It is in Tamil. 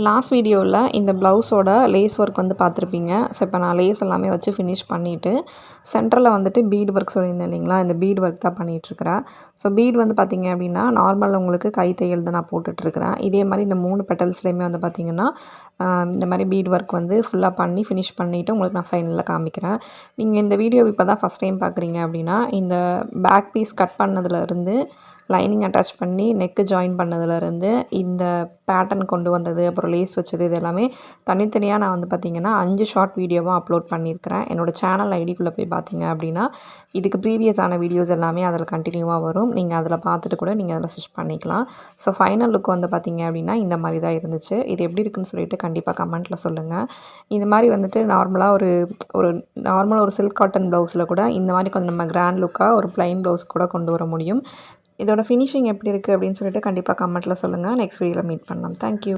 லாஸ்ட் வீடியோவில் இந்த ப்ளவுஸோட லேஸ் ஒர்க் வந்து பார்த்துருப்பீங்க. ஸோ இப்போ நான் லேஸ் எல்லாமே வச்சு ஃபினிஷ் பண்ணிவிட்டு சென்டரில் வந்துட்டு பீட் ஒர்க் சொல்லியிருந்தேன் இல்லைங்களா, இந்த பீட் ஒர்க் தான் பண்ணிகிட்ருக்கிறேன். ஸோ பீட் வந்து பார்த்திங்க அப்படின்னா நார்மல் உங்களுக்கு கை தையல் தான் நான் போட்டுட்ருக்கிறேன். இதே மாதிரி இந்த 3 பெட்டல்ஸ்லேயுமே வந்து பார்த்திங்கன்னா இந்த மாதிரி பீட் ஒர்க் வந்து ஃபுல்லாக பண்ணி ஃபினிஷ் பண்ணிவிட்டு உங்களுக்கு நான் ஃபைனலில் காமிக்கிறேன். நீங்கள் இந்த வீடியோ இப்போ தான் ஃபஸ்ட் டைம் பார்க்குறீங்க அப்படின்னா இந்த பேக் பீஸ் கட் பண்ணதுலேருந்து லைனிங் அட்டாச் பண்ணி நெக்கு ஜாயின் பண்ணதுலேருந்து இந்த பேட்டர்ன் கொண்டு வந்தது, அப்புறம் லேஸ் வச்சது, இது எல்லாமே தனித்தனியாக நான் வந்து பார்த்திங்கன்னா 5 ஷார்ட் வீடியோவாக அப்லோட் பண்ணியிருக்கிறேன். என்னோடய சேனல் ஐடிக்குள்ளே போய் பார்த்தீங்க அப்படின்னா இதுக்கு ப்ரீவியஸான வீடியோஸ் எல்லாமே அதில் கண்டினியூவாக வரும். நீங்கள் அதில் பார்த்துட்டு கூட நீங்கள் அதில் ஸ்டிச் பண்ணிக்கலாம். ஸோ ஃபைனல் லுக் வந்து பார்த்திங்க அப்படின்னா இந்த மாதிரி தான் இருந்துச்சு. இது எப்படி இருக்குன்னு சொல்லிட்டு கண்டிப்பாக கமெண்ட்டில் சொல்லுங்கள். இந்த மாதிரி வந்துட்டு நார்மலாக ஒரு சில்க் காட்டன் ப்ளவுஸில் கூட இந்த மாதிரி கொஞ்சம் நம்ம கிராண்ட் லுக்காக ஒரு ப்ளைன் ப்ளவுஸ் கூட கொண்டு வர முடியும். இதோட ஃபினிஷிங் எப்படி இருக்குது அப்படின்னு சொல்லிட்டு கண்டிப்பாக கமெண்ட்டில் சொல்லுங்கள். நெக்ஸ்ட் வீடியோவில் மீட் பண்ணலாம். தேங்க்யூ.